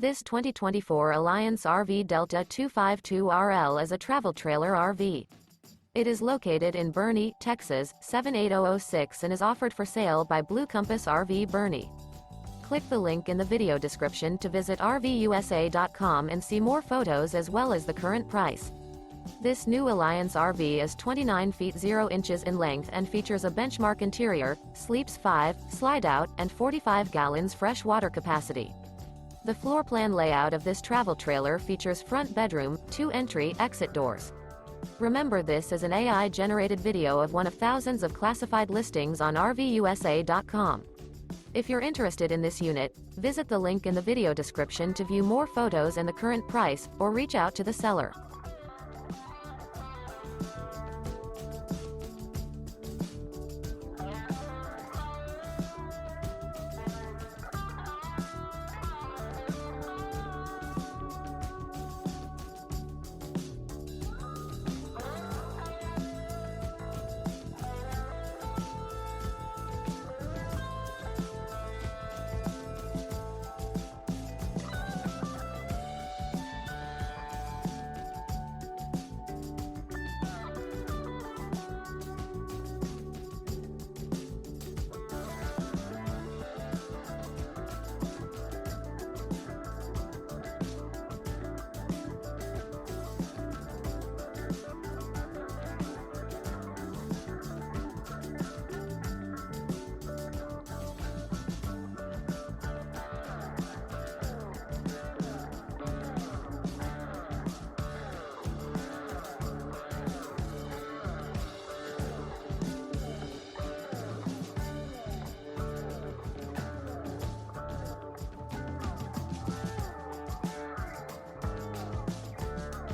This 2024 Alliance RV Delta 252RL is a travel trailer RV. It is located in Boerne, Texas, 78006 and is offered for sale by Blue Compass RV Boerne. Click the link in the video description to visit RVUSA.com and see more photos as well as the current price. This new Alliance RV is 29 feet 0 inches in length and features a benchmark interior, sleeps 5, slide-out, and 45 gallons fresh water capacity. The floor plan layout of this travel trailer features front bedroom, 2 entry/exit doors. Remember, this is an AI-generated video of one of thousands of classified listings on RVUSA.com. If you're interested in this unit, visit the link in the video description to view more photos and the current price, or reach out to the seller.